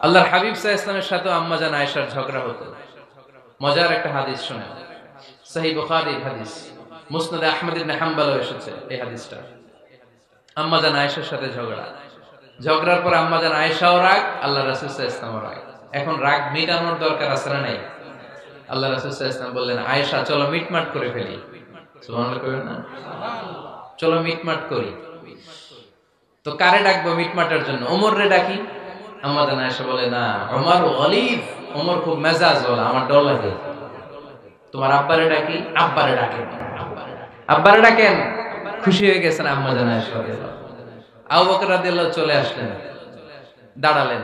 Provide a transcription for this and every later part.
আল্লাহর হাবিব সাল্লাল্লাহু আলাইহি ওয়াসাল্লামের সাথে আম্মা জান আয়েশার ঝগড়া হতো। মজার একটা হাদিস শোনেন, সহিহ বুখারীর হাদিস, মুসনাদে আহমদ ইবনে হাম্বলও এসেছে এই হাদিসটা। আম্মা জান আয়েশার সাথে ঝগড়ার পর আম্মা জান আয়েশাও রাগ, আল্লাহ রাসূল সাল্লাল্লাহু আলাইহি ওয়াসাল্লামও রাগ। এখন রাগ মিটানোর দরকার আছে না নাই? আল্লাহ রাসূল সাল্লাল্লাহু আলাইহি ওয়াসাল্লাম বললেন, আয়েশা চলো মিটমাট করে ফেলি। সুবহানাল্লাহ কইবেন না? চলো মিটমাট করি। তো কারে ডাকবো মিটমাটের জন্য? ওমর রে ডাকি। আম্মা জান আয়েশা বলে, না, ওমর গলিব, ওমর খুব মেজাজ ওয়ালা, আমার ডর লাগে। তোমার আব্বারে ডাকি। আব্বারে ডাকেন, আব্বারে ডাকেন। খুশি হয়ে গেছেন আম্মা জান আয়েশা রাদিয়াল্লাহু আনহা। আবু বকর রাদিয়াল্লাহু চলে আসলেন, দাঁড়ালেন।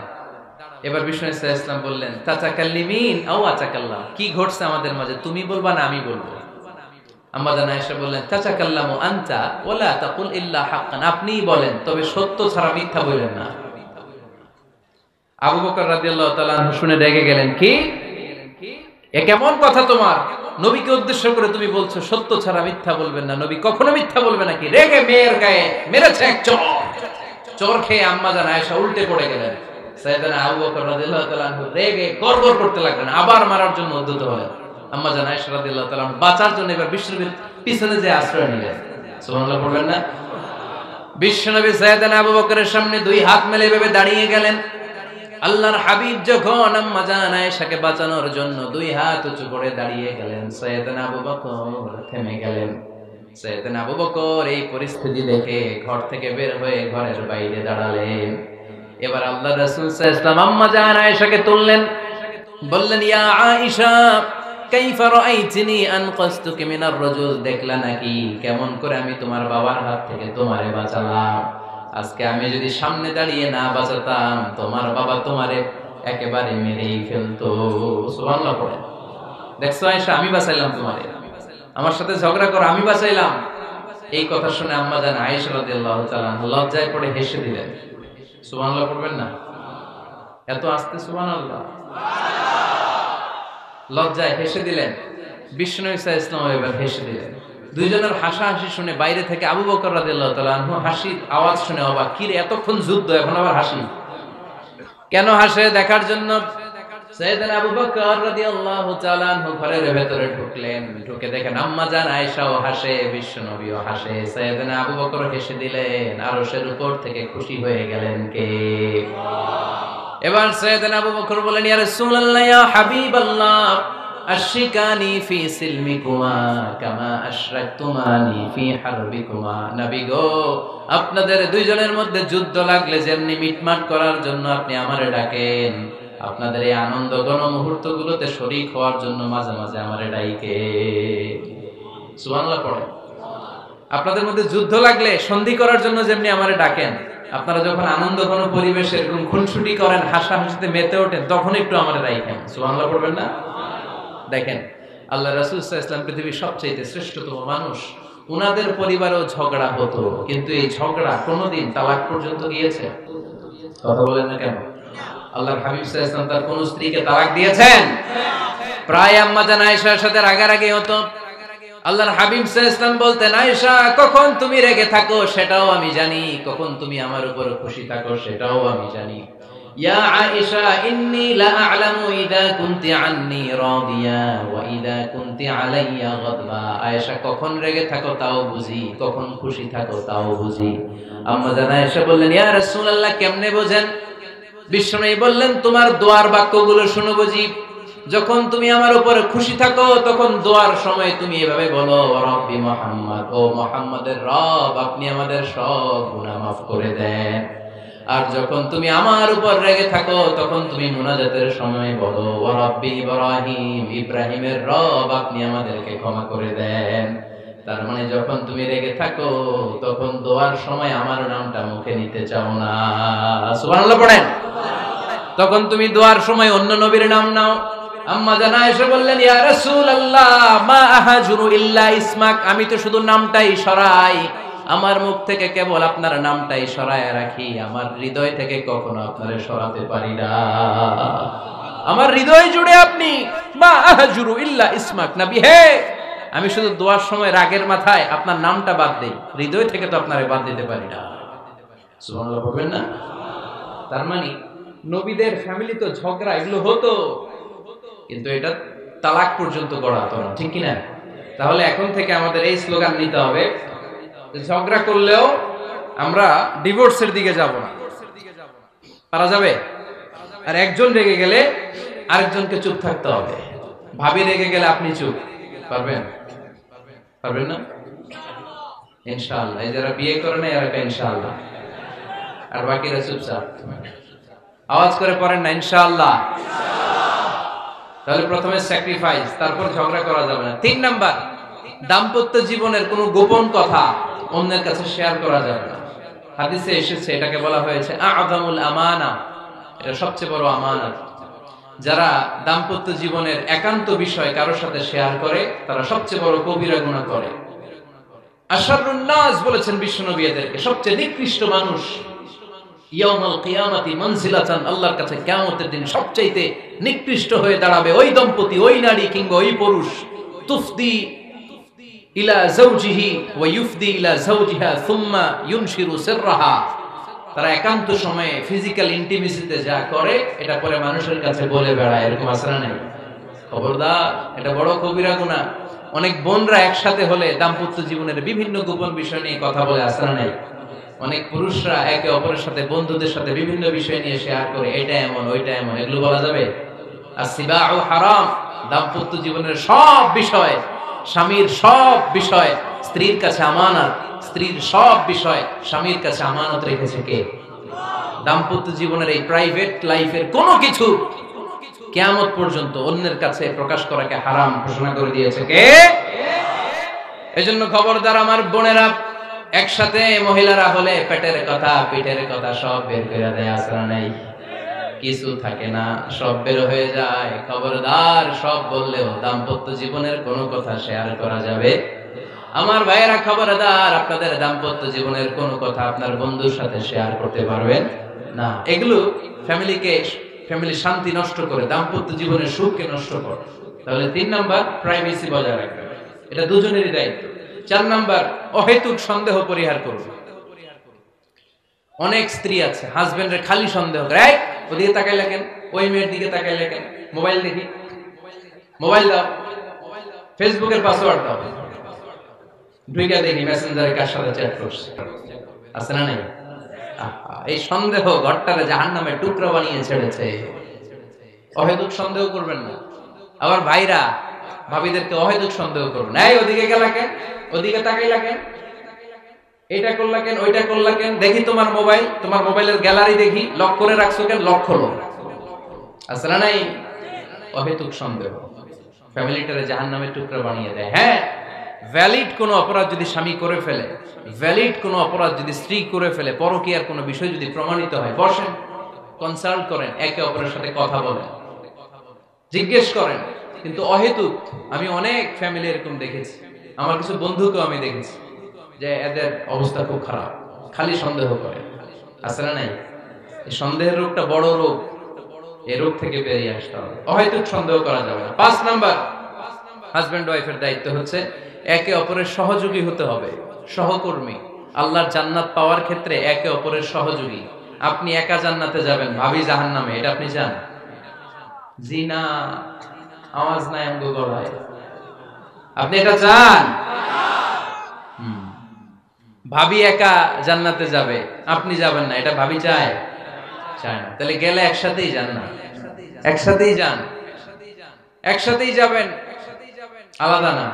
এবার বিষ্ণু সাল্লাল্লাহু আলাইহি ওয়াসাল্লাম বললেন, তাতাকাল্লিমিন আও আতাকাল্লাম, কি ঘটছে আমাদের মাঝে, তুমি বলবা না আমি বলবো? আম্মা জান আয়েশা বললেন, তাতাকাল্লামু আনতা ওয়ালা তাকুল ইল্লা হাক্কান, আপনিই বলেন তবে সত্য ছাড়া মিথ্যা বলবেন না। আবু বকর রাদিয়াল্লাহু তাআলা আনহু শুনে রেগে গেলেন, কি এ কেমন কথা তোমার? নবীকে উদ্দেশ্য করে তুমি বলছো সত্য ছাড়া মিথ্যা বলবেন না, নবী কখনো মিথ্যা বলবে নাকি? রেগে মেয়ের গায়ে মেরেছে এক চড়। চড় খেয়ে আম্মা জান আয়েশা উল্টে পড়ে গেলেন। সাইয়েদনা আবু বকর রাদিয়াল্লাহু তাআলা আনহু রেগে গড়গড় করতে লাগলেন, আবার মারার জন্য উদ্যত হলেন। আম্মা জান আয়েশা রাদিয়াল্লাহু তাআলা আনহু বাঁচার জন্য এবার বিশ্বনবীর পিছনে যে আশ্রয় নিলেন। সুবহানাল্লাহ পড়বেন না? বিশ্বনবী সাইয়েদনা আবু বকরের সামনে দুই হাত মেলে ভেবে দাঁড়িয়ে গেলেন। আল্লাহর হাবিব যখন আম্মা জান আয়েশাকে বাঁচানোর জন্য দুই হাত উঁচু করে দাঁড়িয়ে গেলেন, সাইয়েদনা আবু বকর থেমে গেলেন। সাইয়েদনা আবু বকর এই পরিস্থিতি দেখে ঘর থেকে বের হয়ে ঘরের বাইরে দাঁড়ালেন। এবার আল্লাহর রাসূল সাল্লাল্লাহু আলাইহি ওয়াসাল্লাম আম্মা জান আয়েশাকে তুললেন, বললেন, ইয়া আয়েশা কাইফা রাআইতিনি আনকাসতুকি মিনার রাজুল, দেখলা নাকি কেমন করে আমি তোমার বাবার হাত থেকে তোমারে বাঁচালাম? আজকে আমি যদি সামনে দাঁড়িয়ে না বাঁচাতাম, তোমার বাবা তোমারে একেবারে মেরেই ফেলতো। সুবহানাল্লাহ পড়ে। দেখছো আয়েশা, আমি বাঁচাইলাম তোমারে, আমার সাথে ঝগড়া করো, আমি বাঁচাইলাম। এই কথা শুনে আম্মা জান আয়েশা রাদিয়াল্লাহু তাআলা লজ্জায় পড়ে হেসে দিলেন। সুবহানাল্লাহ পড়বেন না? এত আস্তে সুবহানাল্লাহ। লজ্জায় হেসে দিলেন। বিষ্ণু সাল্লাল্লাহু আলাইহি ওয়াসাল্লাম এবার হেসে দিলেন। দুইজনের হাসাহাসি শুনে বাইরে থেকে আবু বকর রাদিয়াল্লাহু তাআলা আনহু হাসির আওয়াজ শুনে অবাক, কি রে এতক্ষণ যুদ্ধ এখন আবার হাসি কেন? হাসে দেখার জন্য সাইয়েদনা আবু বকর রাদিয়াল্লাহু তাআলা আনহু ঘরের ভেতরে ঢুকলেন। ঢুকে দেখেন আম্মা জান আয়েশাও হাসে, বিশ্বনবীও হাসে। সাইয়েদনা আবু বকর হেসে দিলেন, আরশের উপর থেকে খুশি হয়ে গেলেন কে? এবার সাইয়েদনা আবু বকর বলেন, ইয়া রাসূলুল্লাহ, ইয়া হাবিবাল্লাহ, আশরিকানি ফি সিলমিকুমা কামা আশরাকতুমানি ফি হারবিকুমা। নবী গো, আপনাদের দুইজনের মধ্যে যুদ্ধ লাগলে যেমনি মিটমাট করার জন্য আপনি আমারে ডাকেন, আপনাদের এই আনন্দ ঘন মুহূর্তগুলোতে শরীক হওয়ার জন্য মাঝে মাঝে আমারে ডাইকে। সুবহানাল্লাহ পড়ে। আপনাদের মধ্যে যুদ্ধ লাগলে সন্ধি করার জন্য যেমনি আমারে ডাকেন, আপনারা যখন আনন্দ ঘন পরিবেশে এরকম খুনসুটি করেন, হাসাহাসিতে মেতে ওঠেন, তখন একটু আমারে ডাইকেন। সুবহানাল্লাহ পড়বেন না? দেখেন আল্লাহ রাসূল সাল্লাল্লাহু আলাইহি ওয়াসাল্লাম পৃথিবীর সবচেয়ে শ্রেষ্ঠতম মানুষ। উনাদের পরিবারেও ঝগড়া হতো, কিন্তু এই ঝগড়া কোনোদিন তালাক পর্যন্ত গিয়েছে? কথা বলেন না কেন? আল্লাহর হাবিব সাল্লাল্লাহু আলাইহি ওয়াসাল্লাম তার কোন স্ত্রীকে তালাক দিয়েছেন? প্রায় আম্মা জান আয়েশার সাথে রাগারাগি হতো। আল্লাহর হাবিব সাল্লাল্লাহু আলাইহি ওয়াসাল্লাম বলতেন, আয়েশা কখন তুমি রেগে থাকো সেটাও আমি জানি, কখন তুমি আমার উপর খুশি থাকো সেটাও আমি জানি। ইয়া আয়েশা ইন্নী লা আ'লামু ইযা কুনতি আন্নী রাদিয়া ওয়া ইযা কুনতি আলাইয়া গাদবা। আয়েশা কখন রেগে থাকো তাও বুঝি, কখন খুশি থাকো তাও বুঝি। আম্মা জান আয়েশা বললেন, ইয়া রাসূলুল্লাহ কেমনে বোঝেন? বিশ্বনবী বললেন, তোমার দোয়ার বাক্যগুলো শুনো বুঝি। যখন তুমি আমার উপরে খুশি থাকো তখন দোয়ার সময় তুমি এভাবে বলো, রব্বি মুহাম্মদ, ও মুহাম্মাদের রব, আপনি আমাদের সব গুনাহ মাফ করে দেন। আর যখন তুমি আমার উপর রেগে থাকো তখন তুমি মুনাজাতের সময় বলো, ও রব্বি ইব্রাহিম, ইব্রাহিমের রব, আপনি আমাদেরকে ক্ষমা করে দেন। তার মানে যখন তুমি রেগে থাকো তখন দোয়ার সময় আমার নামটা মুখে নিতে চাও না। সুবহানাল্লাহ পড়েন। তখন তুমি দোয়ার সময় অন্য নবীর নাম নাও। আম্মা জান আয়েশা বললেন, ইয়া রাসূলুল্লাহ, মা আহাজুরু ইল্লা ইসমাক, আমি তো শুধু নামটাই সরাই, আমার মুখ থেকে কেবল আপনার নামটাই সরায় রাখি, আমার হৃদয় থেকে কখনো আপনারে সরাতে পারি না। আমার হৃদয় জুড়ে আপনি, মা আহাজুরু ইল্লা ইসমাক, নবী হে, আমি শুধু দোয়ার সময় রাগের মাথায় আপনার নামটা বাদ দেই, হৃদয় থেকে তো আপনারে বাদ দিতে পারি না। সুবহানাল্লাহ বলবেন না? তার মানে নবীদের ফ্যামিলি তো ঝগড়া এগুলো হতো, কিন্তু এটা তালাক পর্যন্ত করা হতো না, ঠিক কিনা? তাহলে এখন থেকে আমাদের এই স্লোগান নিতে হবে, ঝগড়া করলেও আমরা ডিভোর্সের দিকে যাব না। পারা যাবে? আর একজন রেগে গেলে আরেকজনকে চুপ থাকতে হবে। ভাবি রেগে গেলে আপনি চুপ, পারবেন? পারবেন না? ইনশাআল্লাহ। এই যারা বিয়ে করে না এরা ইনশাআল্লাহ, আর বাকিরা চুপচাপ। আওয়াজ করে পড়েন না ইনশাআল্লাহ। তাহলে প্রথমে স্যাক্রিফাইস, তারপর ঝগড়া করা যাবে না। 3 নাম্বার, দাম্পত্য জীবনের কোনো গোপন কথা অন্যের কাছে শেয়ার করা যাবে না। হাদিসে এসেছে, এটাকে বলা হয়েছে আ'যামুল আমানা, এটা সবচেয়ে বড় আমানত। যারা দাম্পত্য জীবনের একান্ত বিষয় কারোর সাথে শেয়ার করে তারা সবচেয়ে বড় কবিরা গুনাহ করে। আশরারুন নাস বলেছেন বিশ্বনবী এদেরকে, সবচেয়ে নিকৃষ্ট মানুষ। ইয়াউমাল কিয়ামাতি মানজিলাতান, আল্লাহর কাছে কিয়ামতের দিন সবচাইতে নিকৃষ্ট হয়ে দাঁড়াবে ওই দম্পতি, ওই নারী কিংবা ওই পুরুষ। তুফদি ইলা যাওজিহি ওয়া ইউফদি ইলা যাওজিহা সুম্মা ইউনশিরু সিররাহা, তারা একান্ত সময়ে ফিজিক্যাল ইন্টিমেসিতে যা করে এটা পরে মানুষের কাছে বলে বেড়ায়। এরকম আছে না নাই? খবরদার, এটা বড় কবিরা গুনাহ। অনেক বোনরা একসাথে হলে দাম্পত্য জীবনের বিভিন্ন গোপন বিষয় নিয়ে কথা বলে, আছে না নাই? অনেক পুরুষরা একে অপরের সাথে, বন্ধুদের সাথে বিভিন্ন বিষয় নিয়ে শেয়ার করে, এটা এমন ওইটা এমন, এগুলো বলা যাবে? আসিবাউ হারাম। দাম্পত্য জীবনের সব বিষয়, স্বামীর সব বিষয় স্ত্রীর কাছে আমানত, স্ত্রীর সব বিষয় স্বামীর কাছে আমানত রেখেছে কে? দাম্পত্য জীবনের এই প্রাইভেট লাইফের কোনো কিছু কিয়ামত পর্যন্ত অন্যের কাছে প্রকাশ করাকে হারাম ঘোষণা করে দিয়েছে কে? এজন্য খবরদার আমার বোনেরা, একসাথে মহিলারা হলে পেটের কথা পিঠের কথা সব বের করে দেয়, আসরা নাই? কিছু থাকে না, সব বের হয়ে যায়। খবরদার, সব বললেও দাম্পত্য জীবনের কোনো কথা শেয়ার করা যাবে? আমার ভাইয়েরা খবরদার, আপনাদের দাম্পত্য জীবনের কোনো কথা আপনার বন্ধুর সাথে শেয়ার করতে পারবেন না। এগুলো ফ্যামিলি শান্তি নষ্ট করে, দাম্পত্য জীবনের সুখকে নষ্ট করে। তাহলে 3 নাম্বার, প্রাইভেসি বজায় রাখবেন, এটা দুজনেরই দায়িত্ব। 4 নাম্বার, অহেতুক সন্দেহ পরিহার করুন। অনেক স্ত্রী আছে হাজবেন্ডের খালি সন্দেহ করে, এই ওদিকে তাকাই লাগেন, ওই মেয়ের দিকে তাকাই লাগেন, মোবাইল দেখি, মোবাইল দাও, ফেসবুকের পাসওয়ার্ড দাও, ঢুইকা দেখি মেসেঞ্জারে কার সাথে চ্যাট করছে, আছে না নাই? এই সন্দেহ ঘরটারে জাহান্নামের টুকরা বানিয়ে ছেড়েছে। অহেতুক সন্দেহ করবেন না। আবার ভাইরা ভাবিদেরকে অহেতুক সন্দেহ করবেন, এই ওদিকে গেলা কেন, ওদিকে তাকাই লাগেন, এটা করলা কেন, ওইটা করলা কেন, দেখি তোমার মোবাইল, তোমার মোবাইলের গ্যালারি দেখি, লক করে রাখছো কেন, লক খোলো, আছে না নাই? অহেতুক সন্দেহ ফ্যামিলিটারে জাহান্নামের টুকরা বানিয়ে দেয়। হ্যাঁ, ভ্যালিড কোনো অপরাধ যদি স্বামী করে ফেলে, ভ্যালিড কোনো অপরাধ যদি স্ত্রী করে ফেলে, পরকীয়ার কোনো বিষয় যদি প্রমাণিত হয়, বসেন, কনসাল্ট করেন, একে অপরের সাথে কথা বলেন, জিজ্ঞেস করেন। কিন্তু অহেতুক, আমি অনেক ফ্যামিলি এরকম দেখেছি, আমার কিছু বন্ধুকেও আমি দেখেছি যে এদের অবস্থা খুব খারাপ, খালি সন্দেহ করে, আছে না নাই? এই সন্দেহের রোগটা বড় রোগ, এই রোগ থেকে বেরিয়ে আসতে হবে। অহেতুক সন্দেহ করা যাবে না। 5 নাম্বার, হাজবেন্ড ওয়াইফের দায়িত্ব হচ্ছে একে অপরের সহযোগী হতে হবে, সহকর্মী। আল্লাহর জান্নাত পাওয়ার ক্ষেত্রে একে অপরের সহযোগী। আপনি একা জান্নাতে যাবেন, ভাবি জাহান্নামে, এটা আপনি চান? জি না, আওয়াজ নাই আমগো গলায়। আপনি এটা চান? ভাবি একা জান্নাতে যাবে, আপনি যাবেন না, এটা ভাবি চায়? চায় না। তাহলে গেলে একসাথেই যান না, একসাথেই যান, একসাথেই যাবেন, আলাদা না।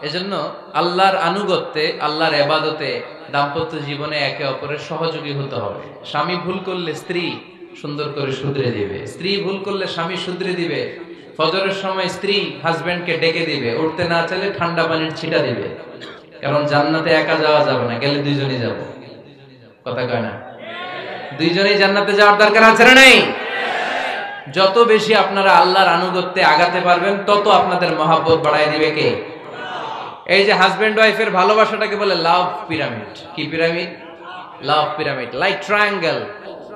এজন্য আল্লাহর আনুগত্যে, আল্লাহর ইবাদতে, দাম্পত্য জীবনে একে অপরের সহযোগী হতে হবে। স্বামী ভুল করলে স্ত্রী সুন্দর করে শুধরে দিবে, স্ত্রী ভুল করলে স্বামী শুধরে দিবে। ফজরের সময় স্ত্রী হাজবেন্ডকে ডেকে দিবে, উঠতে না চাইলে ঠান্ডা পানির ছিটা দিবে। কারণ জান্নাতে একা যাওয়া যাবে না, গেলে দুইজনই যাব। কথা কয় না? দুইজনেই জান্নাতে যাওয়ার দরকার আছে না নাই? যত বেশি আপনারা আল্লাহর আনুগত্যে আগাতে পারবেন, তত আপনাদের মহব্বত বাড়ায় দিবে কে? এই যে হাজবেন্ড ওয়াইফের ভালোবাসাটাকে বলে লাভ পিরামিড। কি pyramid? Love pyramid, like triangle,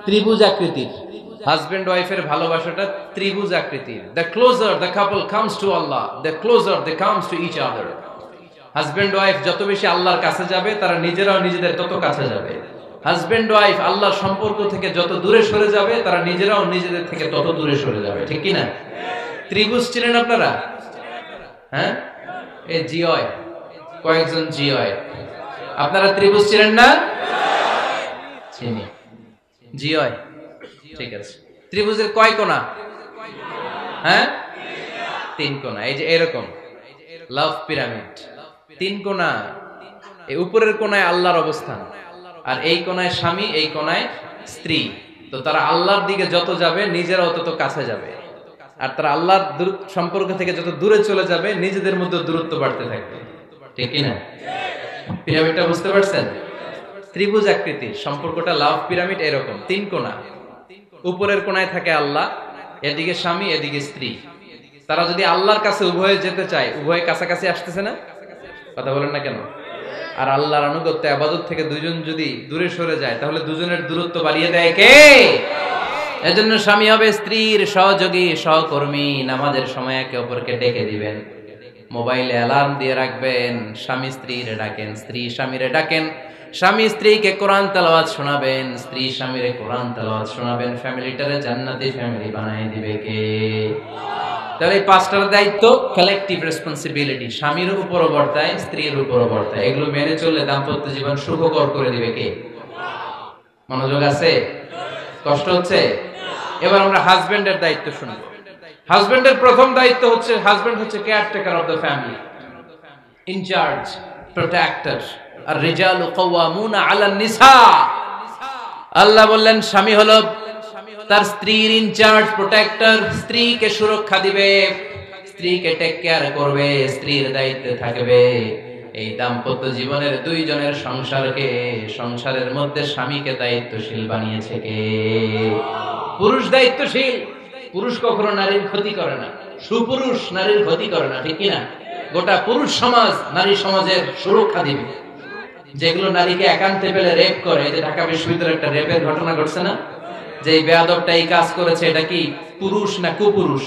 ত্রিভুজ আকৃতির। হাজবেন্ড ওয়াইফের ভালোবাসাটা ত্রিভুজ আকৃতির। The closer the couple comes to Allah, the closer they comes to each other. Husband wife যত বেশি আল্লাহর কাছে যাবে, তারা নিজেরাও নিজেদের তত কাছে যাবে। হাজবেন্ড ওয়াইফ আল্লাহর সম্পর্ক থেকে যত দূরে সরে যাবে তারা নিজেরাও নিজেদের থেকে তত দূরে সরে যাবে, ঠিক কি না? ত্রিভুজ ছিলেন আপনারা? হ্যাঁ, এই জিওয় কয়েকজন জিওয়, আপনারা ত্রিভুজ ছিলেন না? চিনি জিওয়, ঠিক আছে। ত্রিভুজের কয় কোণা? হ্যাঁ, 3 কোণা। এই যে এরকম লাভ পিরামিড, 3 কোণা। এই উপরের কোণায় আল্লাহর অবস্থান, আর এই কোণায় স্বামী, এই কোণায় স্ত্রী। তো তারা আল্লাহর দিকে যত যাবে নিজেরাও তত কাছে যাবে, আর তারা আল্লাহর সম্পর্ক থেকে যত দূরে চলে যাবে নিজেদের মধ্যে দূরত্ব বাড়তে থাকবে, ঠিক কি না? পিরামিডটা বুঝতে পারছেন? ত্রিভুজ আকৃতির সম্পর্কটা লাভ পিরামিড এরকম 3 কোণা। উপরের কোণায় থাকে আল্লাহ, এদিকে স্বামী, এদিকে স্ত্রী। তারা যদি আল্লাহর কাছে উভয়ে যেতে চায়, উভয়ে কাছাকাছি আসতেছে না? কথা বলেন না কেন? আর আল্লাহর আনুগত্য ইবাদত থেকে দুইজন যদি দূরে সরে যায় তাহলে দুজনের দূরত্ব বাড়িয়ে দেয় কে? এজন্য স্বামী হবে স্ত্রীর সহযোগী, সহকর্মী। নামাজের সময় একে অপরকে ডেকে দিবেন, মোবাইলে অ্যালার্ম দিয়ে রাখবেন। স্বামী স্ত্রীরে ডাকেন, স্ত্রী স্বামীরে ডাকেন। স্বামী স্ত্রীকে কোরআন তেলাওয়াত শোনাবেন, স্ত্রী স্বামীরে কোরআন তেলাওয়াত শোনাবেন। ফ্যামিলিটারে জান্নাতি ফ্যামিলি বানাই দিবে কে? তাহলে এই 5টার দায়িত্ব কালেকটিভ রেসপন্সিবিলিটি, স্বামীর উপরও বর্তায়, স্ত্রীর উপরও বর্তায়। এগুলো মেনে চললে দাম্পত্য জীবন সুখকর করে দিবে কে? মনোযোগ আছে? কষ্ট হচ্ছে? এবার আমরা হাজবেন্ডের দায়িত্ব শুনব। হাজবেন্ডের প্রথম দায়িত্ব হচ্ছে, হাজবেন্ড হচ্ছে caretaker of the family, in charge, protector. আর রিজালু কাওয়ামুনা আলান নিসা। আল্লাহ বললেন স্বামী হলো তার স্ত্রীর ইনচার্জ, প্রোটেক্টর। স্ত্রীকে সুরক্ষা দিবে, স্ত্রীকে টেক কেয়ার করবে, স্ত্রীর দায়িত্বে থাকবে। এই দাম্পত্য জীবনের দুইজনের সংসারকে, সংসারের মধ্যে স্বামীকে দায়িত্বশীল বানিয়েছে কে? পুরুষ দায়িত্বশীল। পুরুষ কখনো নারীর ক্ষতি করে না, সুপুরুষ নারীর ক্ষতি করে না, ঠিক কিনা? গোটা পুরুষ সমাজ নারী সমাজের সুরক্ষা দিবে। যেগুলো নারীকে একান্তে পেলে রেপ করে, যে ঢাকা বিশ্ববিদ্যালয়ে একটা রেপের ঘটনা ঘটছে না, যে এই বেয়াদবটা এই কাজ করেছে, এটা কি পুরুষ না কুপুরুষ?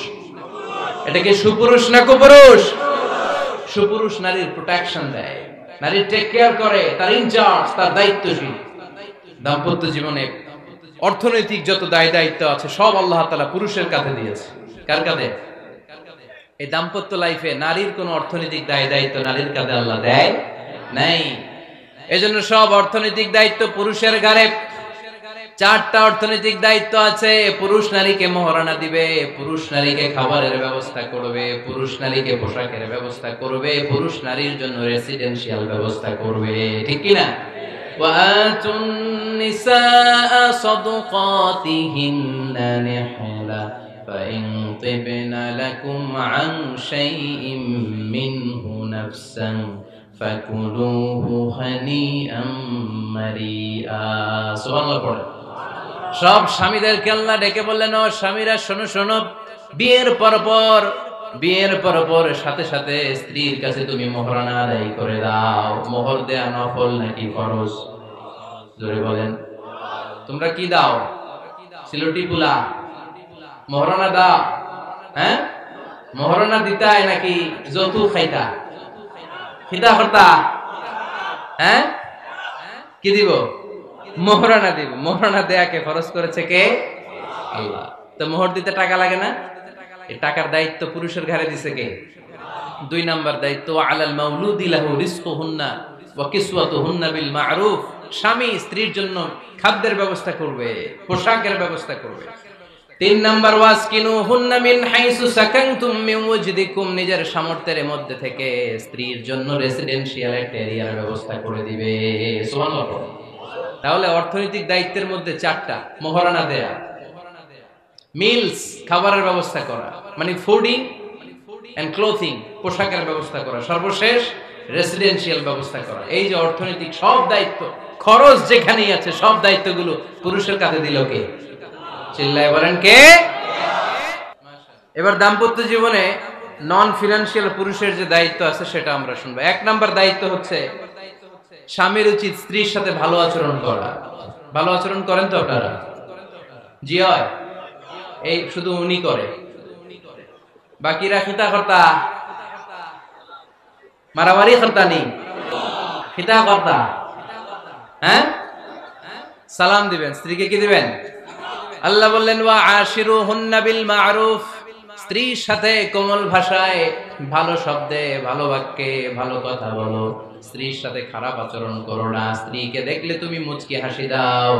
এটা কি সুপুরুষ না কুপুরুষ? সুপুরুষ নারীর প্রোটেকশন দেয়, নারীর টেক কেয়ার করে, তার ইনচার্জ, তার দায়িত্বশীল। দাম্পত্য জীবনে অর্থনৈতিক যত দায় দায়িত্ব আছে সব আল্লাহ তাআলা পুরুষের কাঁধে দিয়েছে। কার কাঁধে? এই দাম্পত্য লাইফে নারীর কোনো অর্থনৈতিক দায় দায়িত্ব নারীর কাঁধে আল্লাহ দেয় নাই। এজন্য সব অর্থনৈতিক দায়িত্ব পুরুষের ঘাড়ে। 4টা অর্থনৈতিক দায়িত্ব আছে। পুরুষ নারীকে মহারণা দিবে, পুরুষ নারীকে খাবারের ব্যবস্থা করবে, পুরুষ নারীকে পোশাকের ব্যবস্থা করবে, পুরুষ নারীর জন্য রেসিডেন্সিয়াল ব্যবস্থা করবে, ঠিক কি না? ওয়াতুন নিসা সাদকাতিহিন্না নিহলা ফাইন তিবনা লাকুম আন শাইইম মিনহু নাফসান ফাকুলুহু হানিআম মারিআ। সুবহানাল্লাহ পড়ে। সব স্বামীদেরকে আল্লাহ ডেকে বললেন, ও স্বামীরা শোনো শোনো, বিয়ের পর সাথে সাথে স্ত্রীর কাছে তুমি মোহরানা আদায় করে দাও। মোহর দেয়া নফল নাকি ফরজ? জোরে বলেন। তোমরা কি দাও? সিলটি পুলা মোহরানা দাও? হ্যাঁ, মোহরানা দিতাই নাকি যৌতুক খাইতা? খিতা করতা? হ্যাঁ, কি দিব? মোহরানা দিব। মোহরানা দেয়াকে ফরজ করেছে কে? আল্লাহ। তো মোহর দিতে টাকা লাগে না? এই টাকার দায়িত্ব পুরুষের ঘাড়ে দিছে কে? 2 নাম্বার দায়িত্ব, আলাল মাউলুদি লাহু রিজকুহুন্না ওয়া কিসওয়াতুহুন্না বিল মা'রুফ। স্বামী স্ত্রীর জন্য খাদ্যের ব্যবস্থা করবে, পোশাকের ব্যবস্থা করবে। 3 নাম্বার, ওয়াসকিনুহুন্না মিন হাইসু সাকানতুম মিন ওয়াজদিকুম। নিজের সামর্থ্যের মধ্যে থেকে স্ত্রীর জন্য রেসিডেন্সিয়াল একটা এরিয়ার ব্যবস্থা করে দিবে। সুবহানাল্লাহ। তাহলে অর্থনৈতিক দায়িত্বের মধ্যে 4টা: মোহরানা দেয়া, মিলস খাবারের ব্যবস্থা করা, মানে ফুডিং এন্ড ক্লোথিং, পোশাকের ব্যবস্থা করা, সর্বশেষ রেসিডেন্সিয়াল ব্যবস্থা করা। এই যে অর্থনৈতিক সব দায়িত্ব, খরচ যেখানেই আছে সব দায়িত্বগুলো পুরুষের কাঁধে দিল কে? চিল্লায় বলেন কে? এবার দাম্পত্য জীবনে নন ফিনান্সিয়াল পুরুষের যে দায়িত্ব আছে সেটা আমরা শুনবো। 1 নাম্বার দায়িত্ব হচ্ছে, স্বামীর উচিত স্ত্রীর সাথে ভালো আচরণ করা। ভালো আচরণ করেন তো আপনারা? জি হয়। এই শুধু উনি করে, বাকিরা খিতা কর্তা, মারামারি কর্তা নেই, খিতা কর্তা। হ্যাঁ, সালাম দিবেন, স্ত্রীকে কি দিবেন? আল্লাহ বললেন ওয়া আশিরুহুন্না বিল মা'রুফ, স্ত্রীর সাথে কোমল ভাষায়, ভালো শব্দে, ভালো বাক্যে, ভালো কথা বলো। স্ত্রীর সাথে খারাপ আচরণ করো না। স্ত্রীকে দেখলে তুমি মুচকি হাসি দাও।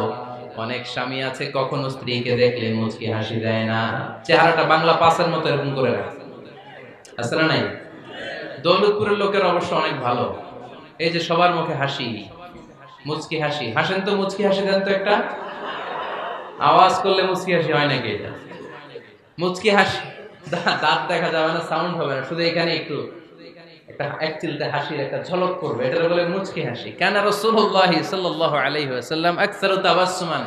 অনেক স্বামী আছে কখনো স্ত্রীকে দেখলে মুচকি হাসি দেয় না, চেহারাটা বাংলা পাসের মতো এরকম করে রাখে, আছে না নাই? দৌলতপুরের লোকের অবশ্য অনেক ভালো, এই যে সবার মুখে হাসি, মুচকি হাসি। হাসেন তো, মুচকি হাসি দেন তো একটা, আওয়াজ করলে মুচকি হাসি হয় নাকি? এটা মুচকি হাসি, দাঁত দেখা যাবে না, সাউন্ড হবে না, শুধু এখানে একটু একটা এক চিলতে হাসির একটা ঝলক করবে, এটা বলে মুচকি হাসি। কানা রাসূলুল্লাহ সাল্লাল্লাহু আলাইহি ওয়াসাল্লাম আকসারু তাবাসসুমান,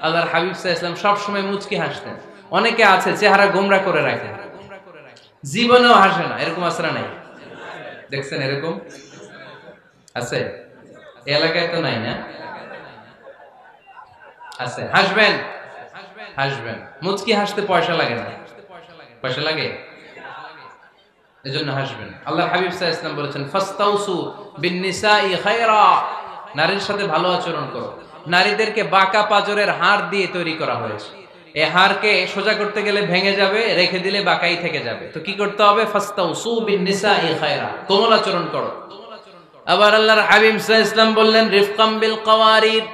আল্লাহর হাবিব সাল্লাল্লাহু আলাইহি ওয়াসাল্লাম সব সময় মুচকি হাসতেন। অনেকে আছে চেহারা গোমরা করে রাখে, জীবনেও হাসে না, এরকম আছে না নাই? দেখছেন এরকম আছে? এই এলাকায় তো নাই না? আছে। হাসবেন, হাসবেন। মুচকি হাসতে পয়সা লাগে না, পয়সা লাগে? এজন্য হাসবেন। আল্লাহর হাবিব সাল্লাল্লাহু আলাইহি ওয়াসাল্লাম বলেছেন ফাস্তাউসু বিন-নিসাই খায়রা, নারীর সাথে ভালো আচরণ করো। নারীদেরকে বাঁকা পাজরের হাড় দিয়ে তৈরি করা হয়েছে। এই হাড়কে সোজা করতে গেলে ভেঙে যাবে, রেখে দিলে বাঁকাই থেকে যাবে। তো কি করতে হবে? ফাস্তাউসু বিন-নিসাই খায়রা, কোমল আচরণ করো। আবার আল্লাহর হাবিব সাল্লাল্লাহু আলাইহি ওয়াসাল্লাম বললেন রিফকাম বিল কাওয়ারিদ,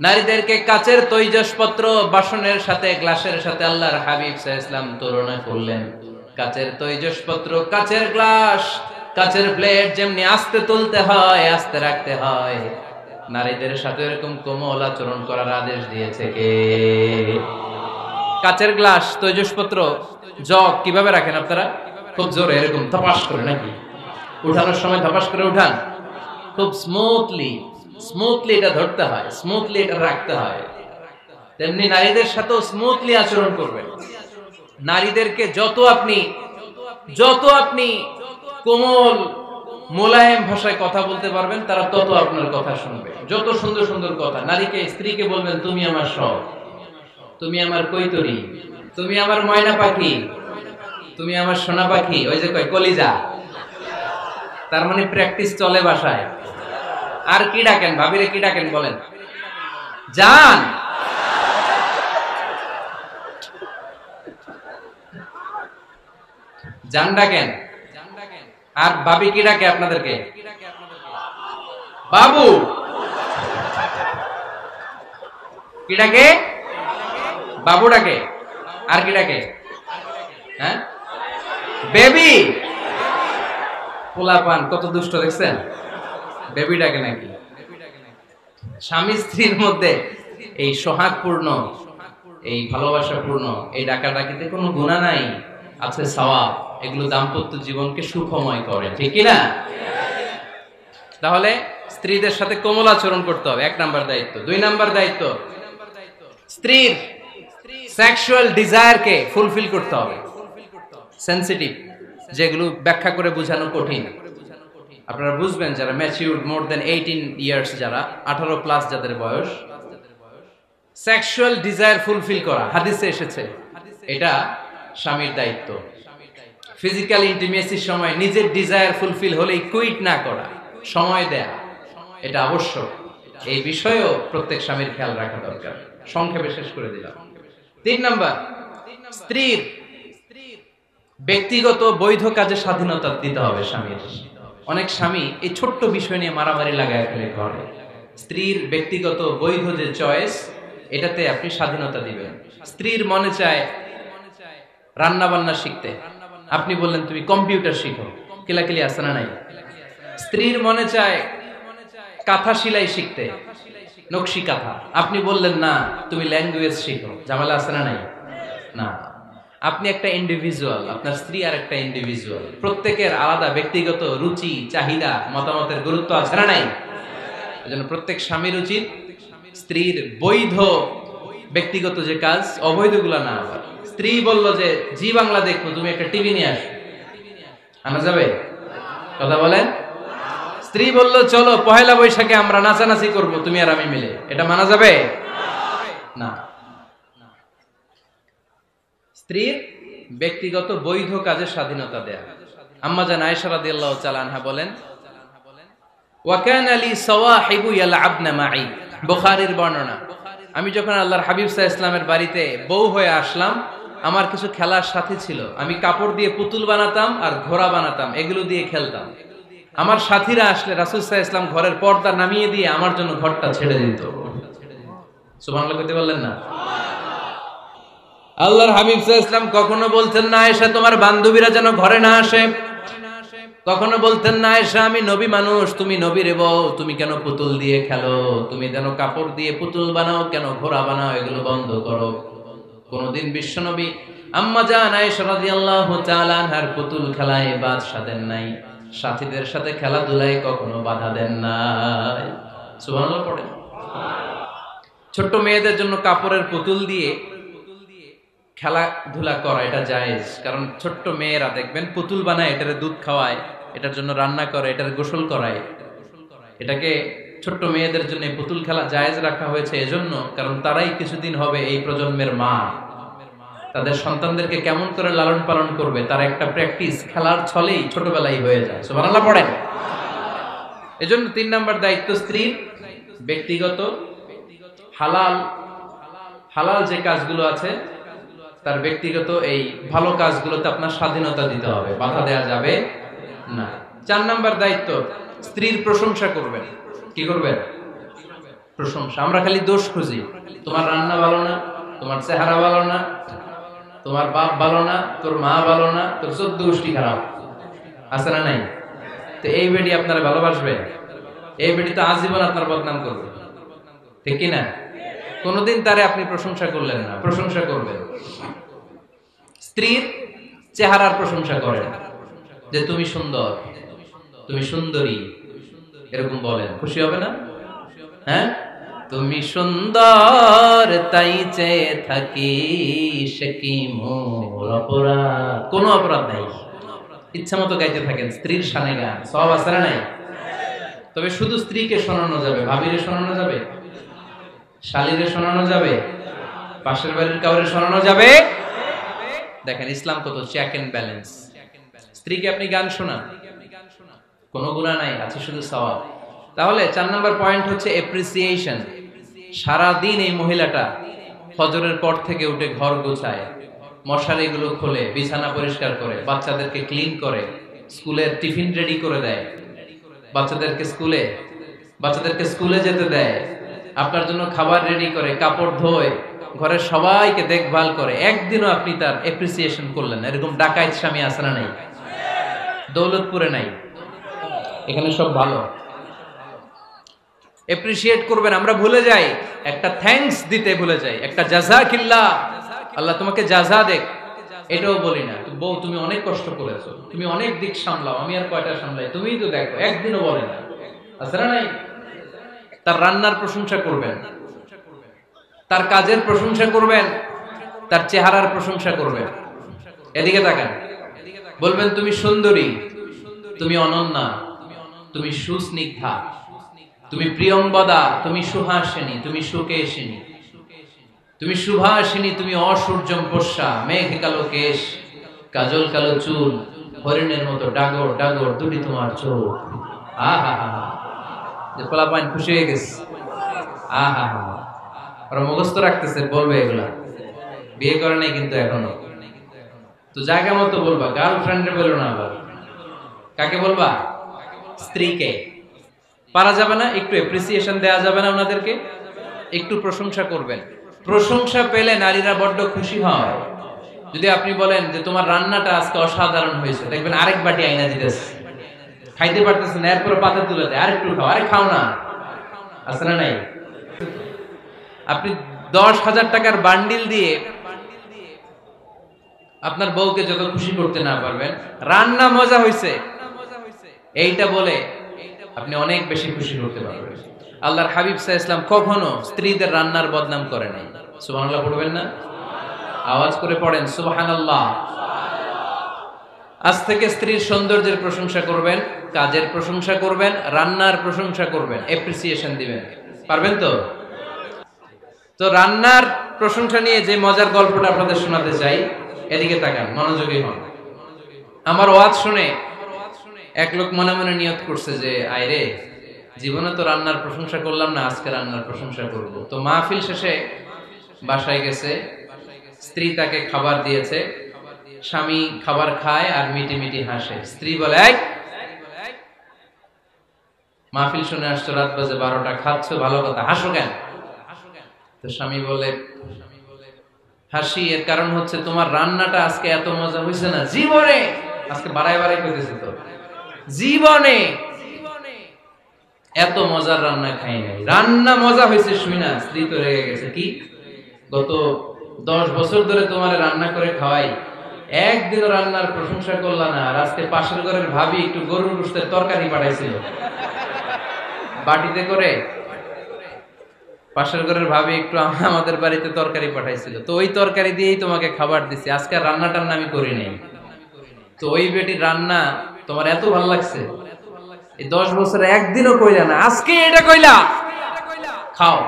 নারীদেরকে কাচের তৈজসপত্র, বাসনের সাথে, গ্লাসের সাথে আল্লাহর হাবিব সাল্লাল্লাহু আলাইহি ওয়াসাল্লাম তুলনা করলেন। কাচের তৈজসপত্র, কাচের গ্লাস, কাচের প্লেট যেমনি আস্তে তুলতে হয়, আস্তে রাখতে হয়, নারীদের সাথে এরকম কোমল আচরণ করার আদেশ দিয়েছে কে? কাচের গ্লাস, তৈজসপত্র, জগ কিভাবে রাখেন আপনারা? খুব জোরে এরকম ধপাস করে নাকি? উঠানোর সময় ধপাস করে উঠান? খুব স্মুথলি, স্মুথলি এটা ধরতে হয়, স্মুথলি এটা রাখতে হয়। তেমনি নারীদের সাথেও স্মুথলি আচরণ করবেন। নারীদেরকে যত আপনি কোমল মোলায়েম ভাষায় কথা বলতে পারবেন, তারা তত আপনার কথা শুনবে। যত সুন্দর সুন্দর কথা, নারীকে, স্ত্রীকে বলবেন তুমি আমার সব, তুমি আমার কৈতরী, তুমি আমার ময়না পাখি, তুমি আমার সোনা পাখি। ওই যে কয় কলিজা, তার মানে প্র্যাকটিস চলে বাসায়। আর কি ডাকেন? ভাবিরে কি ডাকেন বলেন? জান। জান ডাকেন। আর ভাবি কি ডাকে আপনাদেরকে? বাবু। কি ডাকে? বাবু ডাকে। আর কি ডাকে? হ্যাঁ, বেবি। পোলাপান কত দুষ্ট দেখছেন, বেবি ডাকে নাকি? স্বামী স্ত্রীর মধ্যে এই সোহাগপূর্ণ, এই ভালোবাসাপূর্ণ এই ডাকাডাকিতে কোনো গুনাহ নাই, আছে সওয়াব। এগুলো দাম্পত্য জীবনকে সুখময় করে, ঠিক কি না? তাহলে স্ত্রীদের সাথে কোমল আচরণ করতে হবে, 1 নাম্বার দায়িত্ব। 2 নাম্বার দায়িত্ব, স্ত্রীর সেক্সুয়াল ডিজায়ারকে ফুলফিল করতে হবে। সেনসিটিভ, যেগুলো ব্যাখ্যা করে বোঝানো কঠিন। আপনারা বুঝবেন যারা ম্যাচিউরড, মোর দেন 18 ইয়ার্স, যারা 18 প্লাস যাদের বয়স, সেক্সুয়াল ডিজায়ার ফুলফিল করা হাদিসে এসেছে, এটা স্বামীর দায়িত্ব। ফিজিক্যাল ইন্টিমেসির সময় নিজের ডিজায়ার ফুলফিল হলেই কুইট না করা, সময় দেয়া, এটা আবশ্যক। এই বিষয়েও প্রত্যেক স্বামীর খেয়াল রাখা দরকার। সংক্ষেপে শেষ করে দিলাম। 3 নাম্বার, স্ত্রীর ব্যক্তিগত বৈধ কাজে স্বাধীনতা দিতে হবে স্বামীর। অনেক স্বামী এই ছোট্ট বিষয় নিয়ে মারামারি লাগায় ফেলে ঘরে। স্ত্রীর ব্যক্তিগত বৈধ যে চয়েস, এটাতে আপনি স্বাধীনতা দিবেন। স্ত্রীর মনে চায় রান্না বান্না শিখতে, আপনি বললেন তুমি কম্পিউটার শিখো, কিলাকিলি আছে না নাই? স্ত্রীর মনে চায় কাঁথা সেলাই শিখতে, নকশি কাঁথা, আপনি বললেন না তুমি ল্যাঙ্গুয়েজ শিখো, ঝামেলা আছে না নাই? না, আপনি একটা ইন্ডিভিজুয়াল, আপনার স্ত্রী আর একটা ইন্ডিভিজুয়াল, প্রত্যেকের আলাদা ব্যক্তিগত রুচি, চাহিদা, মতামতের গুরুত্ব আছে না নাই? এজন্য প্রত্যেক স্বামীর উচিত স্ত্রীর বৈধ ব্যক্তিগত যে কাজ, অবৈধগুলা না। আবার স্ত্রী বলল যে জি বাংলা দেখবো, তুমি একটা টিভি নিয়ে আসো, আনা যাবে? কথা বলেন। স্ত্রী বলল চলো পহেলা বৈশাখে আমরা নাচানাচি করব, তুমি আর আমি মিলে, এটা মানা যাবে না। স্ত্রীর ব্যক্তিগত বৈধ কাজের স্বাধীনতা দেয়া। আম্মা জান আয়েশা রাদিয়াল্লাহু তাআলা আনহা বলেন, ওয়া কানা লি সাওয়াহিবু ইয়ালআবনা মাই, বুখারীর বর্ণনা, আমি যখন আল্লাহর হাবিব সাল্লাল্লাহু আলাইহি ইসলামের বাড়িতে বউ হয়ে আসলাম, আমার কিছু খেলার সাথী ছিল। আমি কাপড় দিয়ে পুতুল বানাতাম আর ঘোড়া বানাতাম, এগুলো দিয়ে খেলতাম। আমার সাথীরা আসলে রাসূল সাল্লাল্লাহু আলাইহি ইসলাম ঘরের পর্দা নামিয়ে দিয়ে আমার জন্য ঘরটা ছেড়ে দিত। সুবহানাল্লাহ কইতে বললেন না? আল্লাহর হাবিব সাল্লাল্লাহু আলাইহি ইসলাম কখনো বলতেন না আয়েশা তোমার বান্ধবীরা যেন ঘরে না আসে, কখনো বলতেন না আয়েশা আমি নবী মানুষ, তুমি নবীর বউ, তুমি কেন পুতুল দিয়ে খেলো, তুমি যেন কাপড় দিয়ে পুতুল বানাও, কেন ঘোড়া বানাও, এগুলো বন্ধ করো। কোনদিন বিশ্বনবী আম্মা জান আয়েশা রাদিয়াল্লাহু তাআলা আনহার পুতুল খেলায় বাধা দেন নাই, সাথীদের সাথে খেলাধুলায় কখনো বাধা দেন নাই। সুবহানাল্লাহ পড়েন। ছোট্ট মেয়েদের জন্য কাপড়ের পুতুল দিয়ে খেলাধুলা করা এটা জায়েজ, কারণ ছোট্ট মেয়েরা দেখবেন পুতুল বানায়, এটারে দুধ খাওয়ায়, এটার জন্য রান্না করে, এটার গোসল করায়। এটাকে ছোট্ট মেয়েদের জন্য পুতুল খেলা জায়েজ রাখা হয়েছে এজন্য, কারণ তারাই কিছুদিন হবে এই প্রজন্মের মা। তাদের সন্তানদেরকে কেমন করে লালন পালন করবে তার একটা প্র্যাকটিস খেলার ছলেই ছোটবেলায় হয়ে যায়। সুবহানাল্লাহ পড়েন। এজন্য 3 নাম্বার দায়িত্ব স্ত্রীর ব্যক্তিগত হালাল যে কাজগুলো আছে তার ব্যক্তিগত এই ভালো কাজগুলোতে আপনার স্বাধীনতা দিতে হবে, বাধা দেওয়া যাবে না। 4 নাম্বার দায়িত্ব স্ত্রীর প্রশংসা করবেন। কি করবেন? প্রশংসা। আমরা খালি দোষ খুঁজি, তোমার রান্না ভালো না, তোমার চেহারা ভালো না, তোমার বাপ ভালো না, তোর মা ভালো না, তোর 14 গোষ্ঠী খারাপ, আছে না নাই? তো এই বেডি আপনারা ভালোবাসবে? এই বেডি তো আজীবন আপনার বদনাম করবে, ঠিক কি না? কোনদিন তারে আপনি প্রশংসা করলেন না, প্রশংসা করবেন। স্ত্রীর চেহারার প্রশংসা করেন, যে তুমি সুন্দর, তুমি সুন্দরী, এরকম বলেন, খুশি হবে না? হ্যাঁ, তুমি সুন্দর তাই চেয়ে থাকি, সে কি মোর অপরাধ? কোনো অপরাধ নাই, ইচ্ছা মতো গাইতে থাকেন স্ত্রীর শানে গান, সব আছে না নাই? তবে শুধু স্ত্রীকে শোনানো যাবে, ভাবিরে শোনানো যাবে, শালীরে শোনানো যাবে, পাশের বাড়ির কাউরে শোনানো যাবে? দেখেন ইসলাম কত চেক এন্ড ব্যালেন্স। স্ত্রীকে আপনি গান শোনান, কোনো গুনাহ নাই, আছে শুধু সওয়াব। তাহলে 4 নাম্বার পয়েন্ট হচ্ছে এপ্রিসিয়েশন। সারা দিন এই মহিলাটা ফজরের পর থেকে উঠে ঘর গোছায়, মশারিগুলো খোলে, বিছানা পরিষ্কার করে, বাচ্চাদেরকে ক্লিন করে, স্কুলের টিফিন রেডি করে দেয়, বাচ্চাদেরকে স্কুলে যেতে দেয়, আপনার জন্য খাবার রেডি করে, কাপড় ধোয়, ঘরের সবাইকে দেখভাল করে। একদিনও আপনি তার এপ্রিসিয়েশন করলেন? এরকম ডাকাইত স্বামী আছে না নাই? দৌলতপুরে নাই, এখানে সব ভালো। এপ্রিসিয়েট করবেন। আমরা ভুলে যাই, একটা থ্যাঙ্কস দিতে ভুলে যাই, একটা জাযাকিল্লাহ, আল্লাহ তোমাকে জাযা দেখ, এটাও বলি না। বউ তুমি অনেক কষ্ট করেছো, তুমি অনেক দিক সামলাও, আমি আর কয়টা সামলাই, তুমিই তো দেখো, একদিনও বলে না, আছে না নাই? তার রান্নার প্রশংসা করবেন, তার কাজের প্রশংসা করবেন, তার চেহারার প্রশংসা করবেন। এদিকে তাকান, বলবেন তুমি সুন্দরী, তুমি অনন্যা, তুমি সুস্নিগ্ধা, তুমি প্রিয়ংবদা, তুমি সুহাসিনী, তুমি সুকেশিনী, তুমি সুভাষিনী, তুমি অসূর্যম পোষ্যা, মেঘ কালো কেশ, কাজল কালো চুল, হরিণের মতো ডাগর ডাগর দুটি তোমার চোখ। আহা হা, যে পোলাপাইন খুশি হয়ে গেছে। আহা হা, ওরা মুখস্থ রাখতেছে, বলবে এগুলা, বিয়ে করে নাই কিন্তু এখনো। তো জায়গা মতো বলবা, গার্লফ্রেন্ডে বলো না। আবার কাকে বলবা? স্ত্রীকে। পারা যাবে না? একটু এপ্রিসিয়েশন দেওয়া যাবে না? ওনাদেরকে একটু প্রশংসা করবেন। প্রশংসা পেলে নারীরা বড্ড খুশি হয়। যদি আপনি বলেন যে তোমার রান্নাটা আজকে অসাধারণ হয়েছে, দেখবেন আরেক বাটি আইনা দিতেছে, খাইতে পারতেছে না, এরপরে পাতে তুলে দেয়, আরেকটু খাও, আরে খাও না, আছে না নাই? আপনি 10,000 টাকার বান্ডিল দিয়ে আপনার বউকে যত খুশি করতে না পারবেন, রান্না মজা হয়েছে এইটা বলে আপনি অনেক বেশি খুশি করতে পারবেন। আল্লাহর হাবিব সাল্লাল্লাহু আলাইহি ওয়াসাল্লাম কখনো স্ত্রীদের রান্নার বদনাম করে নাই। সুবহানাল্লাহ পড়বেন না? আওয়াজ করে পড়েন সুবহানাল্লাহ। আজ থেকে স্ত্রীর সৌন্দর্যের প্রশংসা করবেন, কাজের প্রশংসা করবেন, রান্নার প্রশংসা করবেন, এপ্রিসিয়েশন দিবেন। পারবেন তো? তো রান্নার প্রশংসা নিয়ে যে মজার গল্পটা আপনাদের শোনাতে চাই, এদিকে তাকান, মনোযোগী হন। আমার ওয়াজ শুনে এক লোক মনে মনে নিয়ত করছে যে আয় রে, জীবনে তো রান্নার প্রশংসা করলাম না, আজকে রান্নার প্রশংসা করব। তো মাহফিল শেষে বাসায় গেছে, স্ত্রী তাকে খাবার দিয়েছে, স্বামী খাবার খায় আর মিটি মিটি হাসে। স্ত্রী বলে, এই মাহফিল শুনে আসছো, রাত বাজে 12টা, খাচ্ছ ভালো কথা, হাসো কেন? তো স্বামী বলে, হাসি এর কারণ হচ্ছে তোমার রান্নাটা আজকে এত মজা হয়েছে না জীবনে, আজকে বাড়াই বাড়াই কইতেছি তো, জীবনে এত মজার রান্না খাই নাই। রান্না মজা হয়েছে শুই না স্ত্রী তো রেগে গেছে, কি গত 10 বছর ধরে তোমার রান্না করে খাওয়াই, একদিনও রান্নার প্রশংসা করলা না, আর আজকে পাশের ঘরের ভাবি একটু গরুর গোশতের তরকারি পাঠাইছিল বাটিতে করে, পাশের ঘরের ভাবি একটু আমাদের বাড়িতে তরকারি পাঠাইছিল, তো ওই তরকারি দিয়েই তোমাকে খাবার দিছি, আজকে রান্নাটার আমি করি নাই। তো ওই বেটির রান্না তোমার এত ভালো লাগছে, এই 10 বছরে একদিনও কইলা না, আজকে এটা কইলা, খাও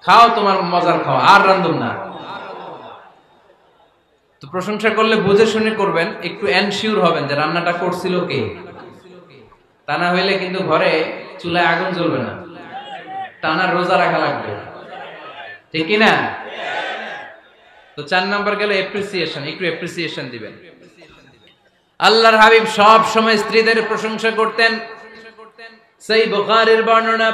খাও, তোমার মজার খাও, আর রান্ধুম না। তো প্রশংসা করলে বুঝে শুনে করবেন, একটু এনশিওর হবেন যে রান্নাটা করছিল কে, তা না হইলে কিন্তু ঘরে চুলায় আগুন জ্বলবে না, টানা রোজা রাখা লাগবে, ঠিক কিনা? তো 4 নাম্বার গেল এপ্রিসিয়েশন, একটু এপ্রিসিয়েশন দিবেন। আল্লাহর হাবিব সব সময় স্ত্রীদের প্রশংসা করতেন। সেই বুখারীর বর্ণনা,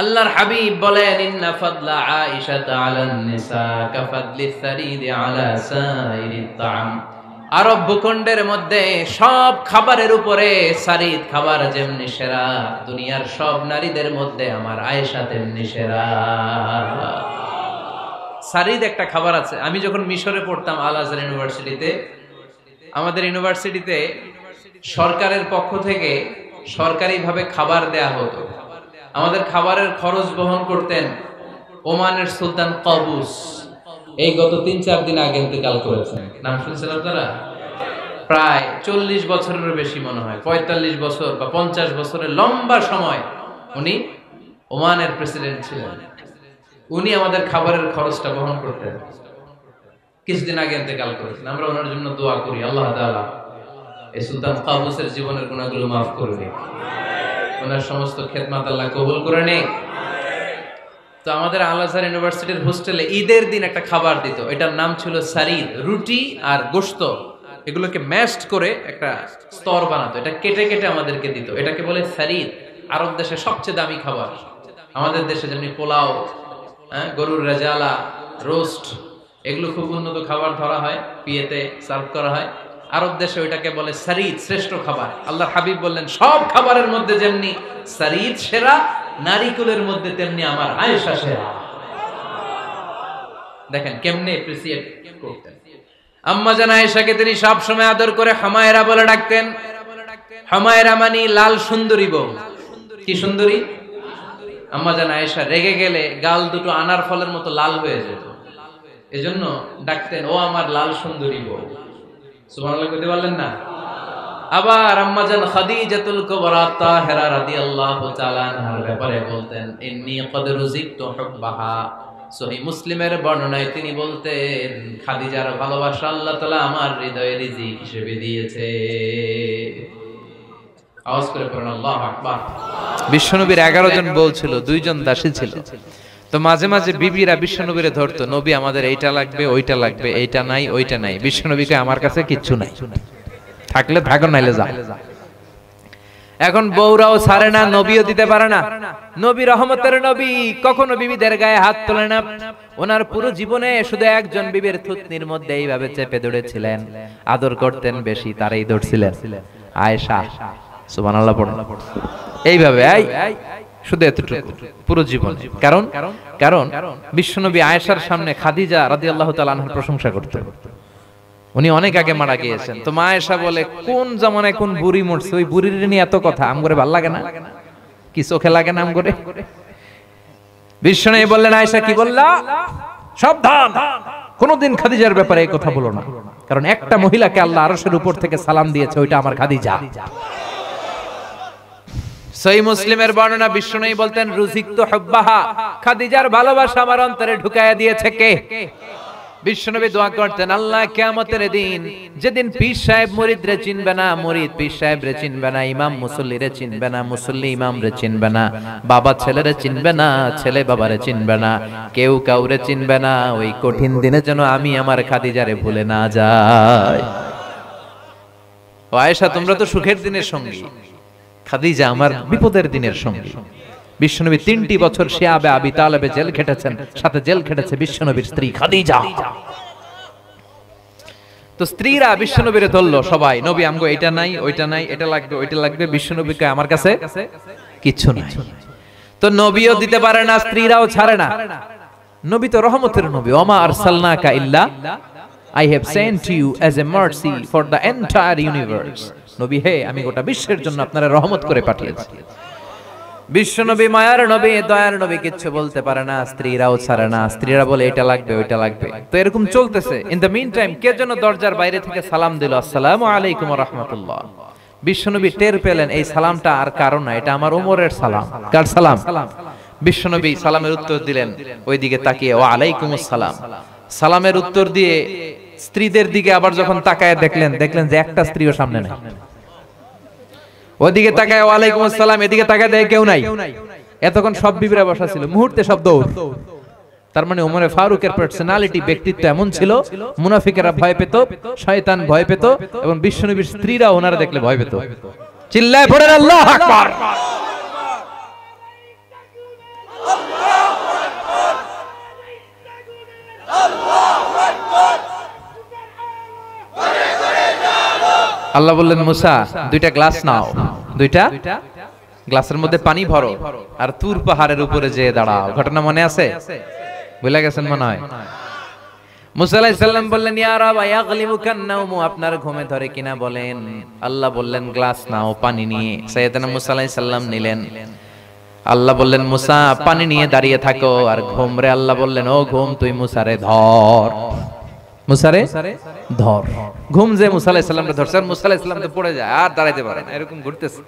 আল্লাহর হাবিব বলেন, ইন্না ফাদলা আয়েশা আলান নিসা কাফাদলি সারিদি আলা সাইরিত তাআম। আরব ভূখণ্ডের মধ্যে সব খাবারের উপরে সারিদ খাবার যেমনি সেরা, দুনিয়ার সব নারীদের মধ্যে আমার আয়েশা তেমনি সেরা। সারিদ একটা খাবার আছে। আমি যখন মিশরে পড়তাম আল আজহার ইউনিভার্সিটিতে, আমাদের ইউনিভার্সিটিতে সরকারের পক্ষ থেকে সরকারিভাবে খাবার দেয়া হতো। আমাদের খাবারের খরচ বহন করতেন ওমানের সুলতান কাবুস। এই গত 3-4 দিন আগে ইন্তেকাল করেছেন, নাম শুনছেন আপনারা? প্রায় 40 বছরের বেশি মনে হয়, 45 বছর বা 50 বছরের লম্বা সময় উনি ওমানের প্রেসিডেন্ট ছিলেন। উনি আমাদের খাবারের খরচটা বহন করতেন। কিছুদিন আগে ইন্তেকাল করেছেন। আমরা ওনার জন্য দোয়া করি, আল্লাহ তাআলা এই সুলতান কাবুসের জীবনের গুনাহগুলো মাফ করে দিন, ওনার সমস্ত খেদমত আল্লাহ কবুল করে নিন। তো আমাদের আল আজহার ইউনিভার্সিটির হোস্টেলে ঈদের দিন একটা খাবার দিত, এটার নাম ছিল সারিদ। রুটি আর গোশত এগুলোকে ম্যাশড করে একটা স্তর বানাতো, এটা কেটে কেটে আমাদেরকে দিত, এটাকে বলে সারিদ। আরব দেশে সবচেয়ে দামি খাবার। আমাদের দেশে যেমনি পোলাও, গরুর রেজালা, রোস্ট, এগুলো খুব উন্নত খাবার ধরা হয়, বিয়েতে সার্ভ করা হয়। আরব দেশে ওইটাকে বলে সারিদ, শ্রেষ্ঠ খাবার। আল্লাহর হাবিব বললেন, সব খাবারের মধ্যে যেমনি সারিদ সেরা, নারীকুলের মধ্যে তেমনি আমার আয়েশা সেরা। দেখেন কেমনে এপ্রিসিয়েট করতেন। আম্মা জান আয়েশাকে তিনি সব সময় আদর করে হামায়রা বলে ডাকতেন। হামায়রা মানে লাল সুন্দরী বউ। কি সুন্দরী? আম্মা জান আয়েশা রেগে গেলে গাল দুটো আনার ফলের মতো লাল হয়ে যেত, এজন্য ডাকতেন, ও আমার লাল সুন্দরী বউ। সুবহানাল্লাহ কইতে পারলেন না? আবার আম্মা জান খাদিজাতুল কুবরা তাহেরা রাদিয়াল্লাহু তাআলা আনহার ব্যাপারে বলতেন, ইন্নী ক্বাদ রুজিকতু হুব্বাহা। সহিহ মুসলিমের বর্ণনায় তিনি বলতেন, খাদিজার ভালোবাসা আল্লাহ তাআলা আমার হৃদয়ে রিজিক হিসেবে দিয়েছে। আওয়াজ করে পড়ুন আল্লাহু আকবার। বিশ্বনবীর 11 জন বউ ছিল, 2 জন দাসী ছিল। তো মাঝে মাঝে বিবিরা বিশ্বনবীরে ধরতো, নবী আমাদের এইটা লাগবে, ওইটা লাগবে, এইটা নাই, ওইটা নাই। বিশ্বনবীকে আমার কাছে কিচ্ছু নাই, থাকলে থাকো নাইলে যা। এখন বউরাও ছাড়ে না, নবীও দিতে পারে না। নবী রহমতের নবী, কখনো বিবিদের গায়ে হাত তোলে না। ওনার পুরো জীবনে শুধু একজন বিবির থুতনির মধ্যে এইভাবে চেপে ধরেছিলেন, আদর করতেন বেশি, তারাই ধরছিলেন, আয়েশা। সুবহানাল্লাহ পড়ুন। এইভাবে শুধু এতটুকু পুরো জীবন। কারণ কারণ বিশ্বনবী আয়েশার সামনে খাদিজা রাদিয়াল্লাহু তাআলা আনহার প্রশংসা করতেন। উনি অনেক আগে মারা গিয়েছেন। তো মা আয়েশা বলে, কোন জামানায় কোন বুড়ি মরছে, ওই বুড়ির নিয়ে এত কথা, আমগরে ভাল লাগে না, কি চোখে লাগে না আমগরে? বিশ্বনবী বললেন, আয়েশা কি বললা? সাবধান, কোনদিন খাদিজার ব্যাপারে এই কথা বলো না, কারণ একটা মহিলাকে আল্লাহ আরশের উপর থেকে সালাম দিয়েছে, ওইটা আমার খাদিজা। সহিহ মুসলিমের বর্ণনা, বিশ্বনবী বলতেন, রুজিকতু হুব্বাহা, খাদিজার ভালোবাসা আমার অন্তরে ঢুকায়া দিয়েছে কে? বিশ্বনবী দোয়া করতেন, আল্লাহ কিয়ামতের দিন যেদিন পীর সাহেব মুরিদরে চিনবে না, মুরিদ পীর সাহেবরে চিনবে না, ইমাম মুসল্লিরে চিনবে না, মুসল্লি ইমামরে চিনবে না, বাবা ছেলেরে চিনবে না, ছেলে বাবারে চিনবে না, কেউ কাউরে চিনবে না, ওই কঠিন দিনে যেন আমি আমার খাদিজারে ভুলে না যাই। ও আয়েশা, তোমরা তো সুখের দিনের সঙ্গী, খাদিজা আমার বিপদের দিনের সঙ্গী। বিশ্বনবী 3টি বছর শিয়াবে আবি তালেবে জেল খেটেছেন, সাথে জেল খেটেছে বিশ্বনবীর স্ত্রী খাদিজা। তো স্ত্রীরা বিশ্বনবীরে ধরলো সবাই, নবী আমগো এটা নাই, ওইটা নাই, এটা লাগবে, ওইটা লাগবে। বিশ্বনবীকে আমার কাছে কিচ্ছু নাই। তো নবীও দিতে পারে না, স্ত্রীরাও ছাড়ে না। নবী তো রহমতের নবী, ওমা আরসালনাকা ইল্লা I have sent you as a mercy for the entire universe. নবী হে, আমি গোটা বিশ্বের জন্য আপনারা রহমত করে পাঠিয়েছি। বিশ্বনবী মায়ার নবী, দয়ার নবী, কিচ্ছু বলতে পারে না, স্ত্রীরাও ছাড়ে না। স্ত্রীরা বলে এটা লাগবে, ওইটা লাগবে। তো এরকম চলতেছে। ইন দ্য মিন টাইম কে যেন দরজার বাইরে থেকে সালাম দিল, আসসালামু আলাইকুম ওয়া রাহমাতুল্লাহ। বিশ্বনবী টের পেলেন এই সালামটা আর কারণ না, এটা আমার ওমরের সালাম। কার সালাম? বিশ্বনবী সালামের উত্তর দিলেন, ওইদিকে তাকিয়ে ওয়া আলাইকুমুস সালাম। সালামের উত্তর দিয়ে স্ত্রীদের দিকে আবার যখন তাকায় দেখলেন যে একটা স্ত্রীও সামনে নাই। ওদিকে তাকায় ওয়ালাইকুম আসসালাম, এদিকে তাকায় দেখে কেউ নাই। এতক্ষণ সব বিবিরা বসা ছিল, মুহূর্তে সব দৌড়। তার মানে ওমরে ফারুকের পার্সোনালিটি, ব্যক্তিত্ব এমন ছিল, মুনাফিকেরা ভয় পেত, শয়তান ভয় পেত, এবং বিশ্বনবীর স্ত্রীরা ওনারা দেখলে ভয় পেত। চিল্লায় পড়েন আল্লাহু আকবার। আল্লাহ বললেন, মুসা 2টা গ্লাস নাও, 2টা গ্লাসের মধ্যে পানি ভরো, আর তুর পাহাড়ের উপরে যেয়ে দাঁড়াও। ঘটনা মনে আছে? ভুলে গেছেন মনে হয়। মুসা আলাইহিস সালাম বললেন, ইয়া রাব ইয়াগলিবুকান নাওমু, আপনার ঘুমে ধরে কিনা বলেন। আল্লাহ বললেন, গ্লাস নাও, পানি নিয়ে। সাইয়েদনা মুসা আলাইহিস সালাম নিলেন। আল্লাহ বললেন, মুসা পানি নিয়ে দাঁড়িয়ে থাকো। আর ঘুমরে আল্লাহ বললেন, ও ঘুম, তুই মুসারে ধর, মুসারে ধর। ঘুম যে মুসা আলাইহিস সালামকে ধরছে, আর মুসা আলাইহিস সালাম তো পড়ে যায়, আর দাঁড়াইতে পারে না, এরকম ঘুরতেছে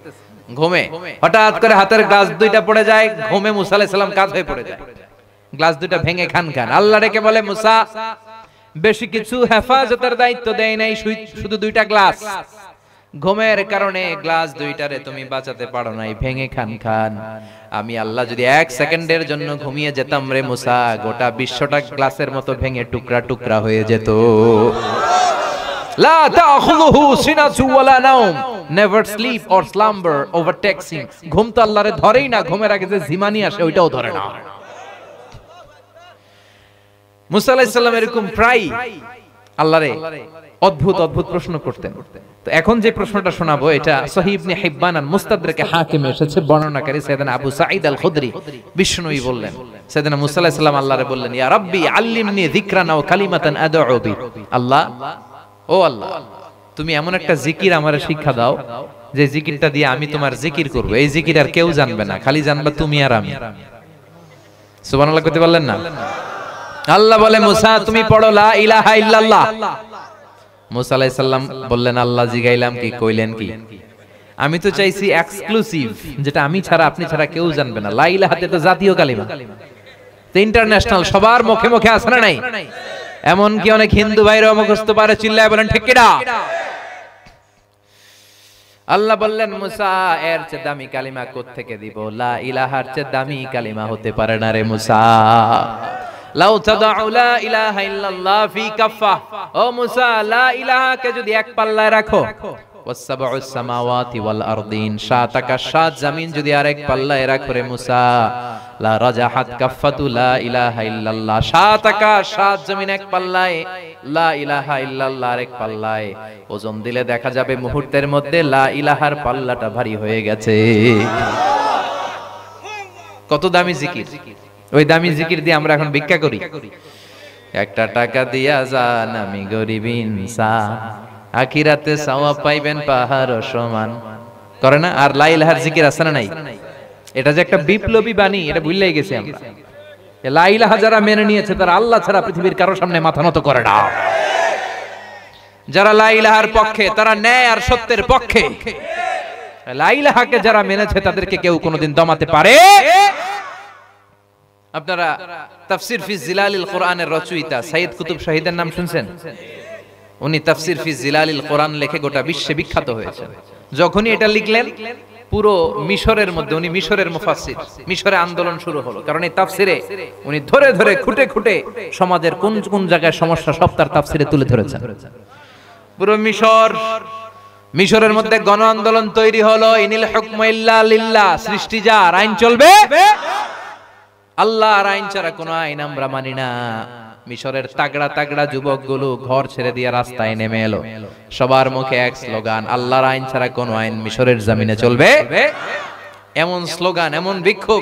ঘুমে। হঠাৎ করে হাতের গ্লাস 2টা পড়ে যায়, ঘুমে মুসা আলাইহিস সালাম কাজ হয়ে পড়ে যায়, গ্লাস 2টা ভেঙে খান। আল্লাহ ডেকে বলে, মুসা বেশি কিছু হেফাজতের দায়িত্ব দেয় নাই, শুধু 2টা গ্লাস। ঘুমের কারণে গ্লাস 2টারে তুমি বাঁচাতে পারো নাই, ভেঙে খান। আমি আল্লাহ যদি 1 সেকেন্ডের জন্য ঘুমিয়ে যেতাম রে মুসা, গোটা বিশ্বটা গ্লাসের মতো ভেঙে টুকরা টুকরা হয়ে যেত। লা তাখুযুহু সিনাতু ওয়ালা নাওম, never sleep or slumber overtakes him. ঘুম তো আল্লাহরে ধরেই না, ঘুমের আগে যে জিমানি আসে ওইটাও ধরে না। মুসা আলাইহিস সালাম এরকম প্রায় আল্লাহরে অদ্ভুত অদ্ভুত প্রশ্ন করতেন। তো এখন যে প্রশ্নটা শোনাবো, এটা সহিহ ইবনে হিব্বান আর মুস্তাদরাকে হাকিমে এসেছে। বর্ণনাকারী সাইয়েদনা আবু সাঈদ আল খুদরি, বিশ্বনবী বললেন, সাইয়েদনা মুসা আলাইহিস সালাম আল্লাহরে বললেন, ইয়া রাব্বি আল্লিমনি যিকরান ওয়া কালিমাতান আদউ বি। আল্লাহ, ও আল্লাহ, তুমি এমন একটা জিকির আমারে শিক্ষা দাও, যে জিকিরটা দিয়ে আমি তোমার জিকির করব। এই জিকির আর কেউ জানবে না, খালি জানবা তুমি আর আমি। সুবহানাল্লাহ কইতে পারলেন না? আল্লাহ বলে, মুসা তুমি পড়ো লা ইলাহা ইল্লাল্লাহ। মুসা আলাইহিস সালাম বললেন, আল্লাহ জিগাইলাম কি, কইলেন কি? আমি তো চাইছি এক্সক্লুসিভ, যেটা আমি ছাড়া আপনি ছাড়া কেউ জানবে না। লা ইলাহাতে তো জাতীয় কালিমা, তো ইন্টারন্যাশনাল, সবার মুখে মুখে আছে না নাই? এমন কি অনেক হিন্দু ভাইরা মুখস্থ পারে, চিল্লায় বলেন ঠিক কিনা? আল্লাহ বললেন, মুসা এর চেয়ে দামি কালিমা কোত্থেকে দিব? লা ইলাহার চেয়ে দামি কালিমা হতে পারে না রে মুসা। লাউ তাদউ লা ইলাহা ইল্লাল্লাহ ফি কাফা, ও মুসা লা ইলাহাকে যদি এক পাল্লায় রাখো, ওয়াসসাবউস সামাওয়াতি ওয়াল আরদিন, 7 আকাশ 7 জমিন যদি আরেক পাল্লায় রাখো রে মুসা, লা রাজাহাত কাফাতু লা ইলাহা ইল্লাল্লাহ, 7 আকাশ 7 জমিন এক পাল্লায়, লা ইলাহা ইল্লাল্লাহ আরেক পাল্লায়, ওজন দিলে দেখা যাবে মুহূর্তের মধ্যে লা ইলাহার পাল্লাটা ভারী হয়ে গেছে। কত দামি জিকির! ওই দামি জিকির দিয়ে আমরা এখন ভিক্ষা করি। একটা টাকা দিয়া যান, আমি গরিব ইনসান, আখিরাতে সওয়াব পাইবেন পাহাড় সমান, করে না? আর লা ইলাহার জিকির আছে না নাই? এটা যে একটা বিপ্লবী বাণী, এটা ভুললেই গেছি আমরা। লা ইলাহা যারা মেনে নিয়েছে, তারা আল্লাহ ছাড়া পৃথিবীর কারো সামনে মাথা নত করে না। যারা লা ইলাহার পক্ষে, তারা ন্যায় আর সত্যের পক্ষে। লা ইলাহাকে যারা মেনেছে, তাদেরকে কেউ কোনোদিন দমাতে পারে। আপনারা তাফসির ফি জিলালিল কোরআনের রচয়িতা সাইয়্যিদ কুতুব শাহীদের নাম শুনছেন? উনি তাফসির ফি জিলালিল কোরআন লিখে গোটা বিশ্বে বিখ্যাত হয়েছেন। যখনই এটা লিখলেন পুরো মিশরের মধ্যে, উনি মিশরের মুফাসসির, মিশরে আন্দোলন শুরু হলো। কারণ এই তাফসিরে উনি ধরে ধরে খুঁটে খুঁটে সমাজের কোন কোন জায়গায় সমস্যা সব তার তাফসিরে তুলে ধরেছেন। পুরো মিশরের মধ্যে গণ আন্দোলন তৈরি হলো। ইনিল হুকমু ইল্লা লিল্লাহ, সৃষ্টি যার, আইন চলবে আল্লাহর আইন ছাড়া কোনো আইন আমরা মানি না। মিশরের তাগড়া তাগড়া যুবকগুলো ঘর ছেড়ে দিয়ে রাস্তায় নেমে এলো। সবার মুখে এক স্লোগান, আল্লাহর আইন ছাড়া কোনো আইন মিশরের জমিনে চলবে। এমন স্লোগান, এমন বিক্ষোভ।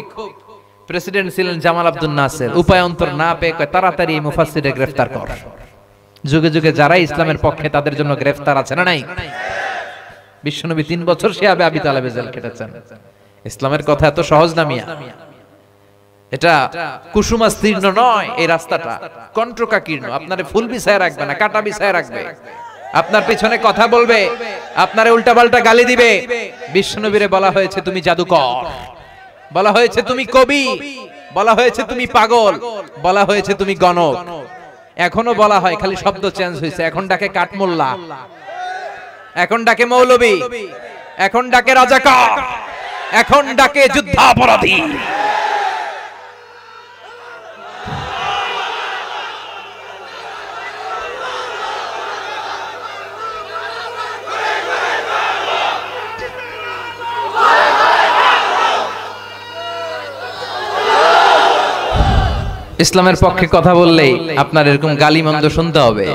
প্রেসিডেন্ট ছিলেন জামাল আব্দুল নাসের। উপায় অন্তর না পেয়ে কয় তাড়াতাড়ি মুফাসসিরে গ্রেফতার কর। যুগে যুগে যারা ইসলামের পক্ষে তাদের জন্য গ্রেফতার আছে না নাই? বিশ্বনবী 3 বছর শিয়াবে আবি তালেবে জেল কেটেছেন। ইসলামের কথা এত সহজ না মিয়া। এটা কুসুমাস্তীর্ণ নয়, এই রাস্তাটা কণ্টকাকীর্ণ। আপনারে ফুল বিছায় রাখবে না, কাটা বিছায় রাখবে। আপনার পিছনে কথা বলবে, আপনারে উল্টাপাল্টা গালি দিবে। বিশ্বনবীরে বলা হয়েছে তুমি জাদুকর, বলা হয়েছে তুমি কবি, বলা হয়েছে তুমি পাগল, বলা হয়েছে তুমি গণক। এখনো বলা হয়, খালি শব্দ চেঞ্জ হয়েছে। এখন ডাকে কাঠমোল্লা, এখন ডাকে মৌলবী, এখন ডাকে রাজাকার, এখন ডাকে যুদ্ধাপরাধী। ইসলামের পক্ষে কথা বললেই আপনার এরকম গালিমন্দ শুনতে হবে।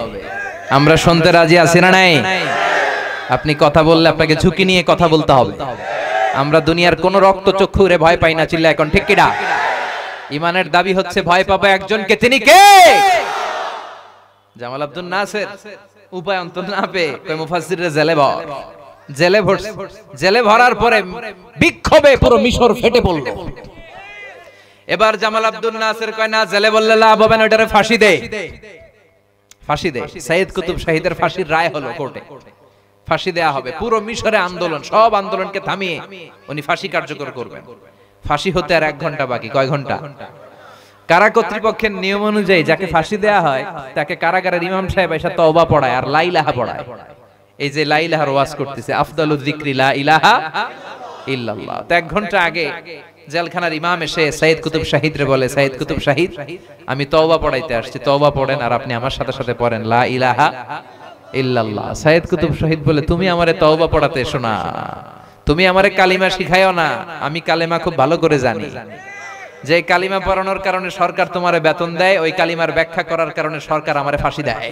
আমরা শুনতে রাজি আছি না নাই? আপনি কথা বললে আপনাকে ঝুঁকি নিয়ে কথা বলতে হবে। আমরা দুনিয়ার কোন রক্তচক্ষুরে ভয় পাই না। চিল্লা এখন ঠিক কিনা? ইমানের দাবি হচ্ছে ভয় পাবো একজনকে, তিনি কে? জামাল আব্দুল নাসের উপায় অন্তর না পেয়ে মুফাসসিররা জেলে ভরার পরে বিক্ষোভে পুরো মিশর ফেটে পড়ল। এবার জামাল আব্দুল নাসের কয় না, জেলে বললে লাভ হবে না, ওটারে ফাঁসি দে, ফাঁসি দে। সাইয়্যিদ কুতুব শাহীদের ফাঁসির রায় হলো কোর্টে, ফাঁসি দেয়া হবে। পুরো মিশরে আন্দোলন, সব আন্দোলনকে থামিয়ে উনি ফাঁসি কার্যকর করবেন। ফাঁসি হতে আর 1 ঘন্টা বাকি। কয় ঘন্টা? কারা কর্তৃপক্ষের নিয়ম অনুযায়ী যাকে ফাঁসি দেয়া হয় তাকে কারাগারের ইমাম সাহেব এসে তওবা পড়ায় আর লা ইলাহা পড়ায়। এই যে লা ইলাহার ওয়াজ করতেছে, আফদালুয যিকরি লা ইলাহা ইল্লাল্লাহ। তো 1 ঘন্টা আগে জেলখানার ইমাম এসে সাইয়্যিদ কুতুব শাহীদরে বলে, সাইয়্যিদ কুতুব শাহীদ, আমি তওবা পড়াইতে আসছি, তওবা পড়েন আর আপনি আমার সাথে সাথে পড়েন লা ইলাহা ইল্লাল্লাহ। সাইয়্যিদ কুতুব শাহীদ বলে, তুমি আমারে তওবা পড়াতে এসো না, তুমি আমারে কালিমা শিখায়ও না। আমি কালিমা খুব ভালো করে জানি। যে কালিমা পড়ানোর কারণে সরকার তোমারে বেতন দেয়, ওই কালিমার ব্যাখ্যা করার কারণে সরকার আমারে ফাঁসি দেয়।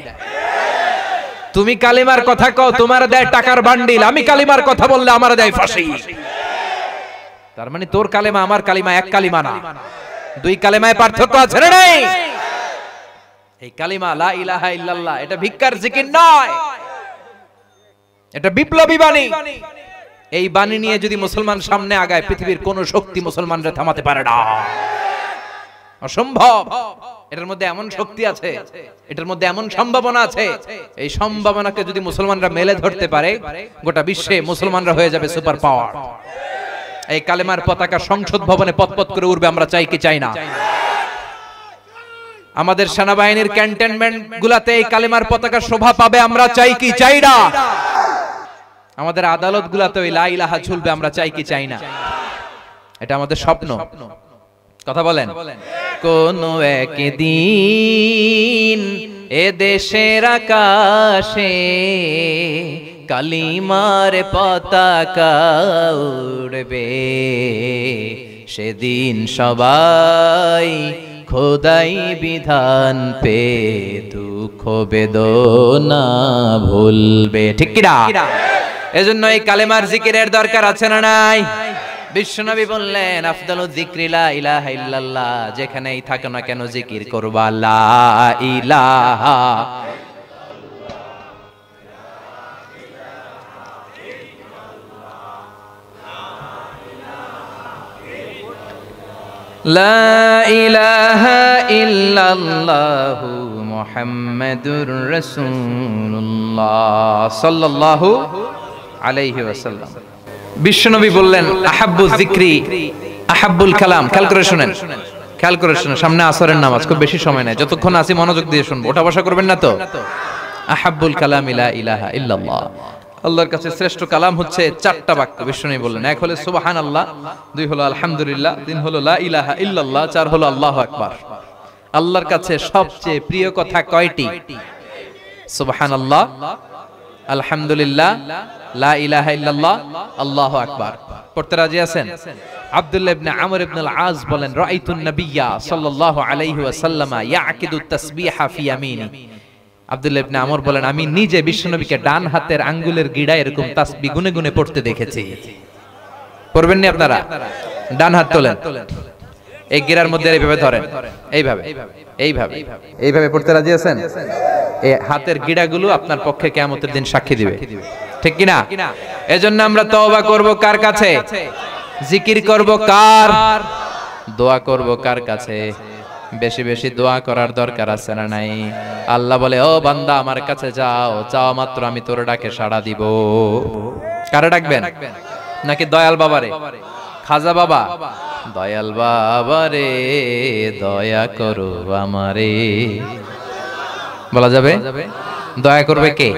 তুমি কালিমার কথা কও, তোমার দেয় টাকার বান্ডিল, আমি কালিমার কথা বললে আমারে দেয় ফাঁসি। তার মানে তোর কালেমা আমার কালিমা এক কালিমা না, 2 কালেমায় পার্থক্য আছে না নাই? এই কালিমা লা ইলাহা ইল্লাল্লাহ এটা ভিক্ষার জিকির নয়, এটা বিপ্লবী বাণী। এই বাণী নিয়ে যদি মুসলমান সামনে আগায়, পৃথিবীর কোন শক্তি মুসলমানদের থামাতে পারে না, অসম্ভব। এটার মধ্যে এমন শক্তি আছে, এটার মধ্যে এমন সম্ভাবনা আছে। এই সম্ভাবনাকে যদি মুসলমানরা মেলে ধরতে পারে, গোটা বিশ্বে মুসলমানরা হয়ে যাবে সুপার পাওয়ার। এই কালেমার পতাকা সংসদ ভবনে পতপত করে উড়বে, আমরা চাই কি চাই না? আমাদের সেনাবাহিনীর ক্যান্টনমেন্ট গুলাতে এই কালেমার পতাকা শোভা পাবে, আমরা চাই কি চাই না? আমাদের আদালত গুলাতে ওই লা ইলাহা ঝুলবে, আমরা চাই কি চাই না? এটা আমাদের স্বপ্ন। কথা বলেন। কোন একদিন এ দেশের আকাশে কালিমার পতাকা উড়বে, সেদিন সবাই খোদাই বিধান পে দুঃখ বেদনা ভুলবে। ঠিক কি না? এজন্য এই কালেমার জিকিরের দরকার আছে না নাই? বিশ্বনবী বললেন, আফদালুয যিকরি লা ইলাহা ইল্লাল্লাহ। যেখানেই থাকো না কেন জিকির করবা লা ইলাহা লা ইলাহা ইল্লাল্লাহু মুহাম্মাদুর রাসূলুল্লাহ সাল্লাল্লাহু আলাইহি ওয়াসাল্লাম। বিশ্বনবী বললেন, আহাব্বুয যিকরি আহাব্বুল কালাম। খেয়াল করে শুনেন, খেয়াল করে শুনুন, সামনে আসরের নামাজ, খুব বেশি সময় নাই, যতক্ষণ আসি মনোযোগ দিয়ে শুনবো, ওঠা বসা করবেন না তো। আহাব্বুল কালাম লা ইলাহা ইল্লাল্লাহ, আল্লাহর কাছে শ্রেষ্ঠ কালাম হচ্ছে চারটা বাক্য। বিষ্ণু বললেন, এক হলো সুবহানাল্লাহ, দুই হলো আলহামদুলিল্লাহ, তিন হলো লা ইলাহা ইল্লাল্লাহ, চার হলো আল্লাহু আকবার। আল্লাহর কাছে সবচেয়ে প্রিয় কথা কয়টি? সুবহানাল্লাহ, আলহামদুলিল্লাহ, লা ইলাহা ইল্লাল্লাহ, আল্লাহু আকবার। পড়তে রাজি আছেন? আব্দুল্লাহ ইবনে আমর ইবনে আল-আস বলেন, রাআইতুন নাবিয়্যা সাল্লাল্লাহু আলাইহি ওয়াসাল্লাম ইয়াকিদু তাসবিহা ফি ইয়ামিনি। আব্দুল্লাহ ইবনে আমর বলেন, আমি নিজে বিশ্বনবীকে ডান হাতের আঙ্গুলের গিড়ায় এরকম তাসবিহ গুনে গুনে পড়তে দেখেছি। পড়বেন নি আপনারা? ডান হাত তোলেন, এই গিরার মধ্যে এইভাবে ধরেন, এইভাবে এইভাবে এইভাবে পড়তে রাজি আছেন? এই হাতের গিড়াগুলো আপনার পক্ষে কিয়ামতের দিন সাক্ষী দিবে, ঠিক কি না? এজন্য আমরা তওবা করব কার কাছে? জিকির করব কার? দোয়া করব কার কাছে? বেশি বেশি দোয়া করার দরকার আছে না নাই? আল্লাহ বলে, ও বান্দা আমার কাছে যাও, চাও মাত্র আমি তোর ডাকে সাড়া দিব। কারে ডাকবেন? নাকি দয়াল বাবারে? খাজা বাবা? দয়াল বাবারে দয়া করো আমারে বলা যাবে? দয়া করবে কে?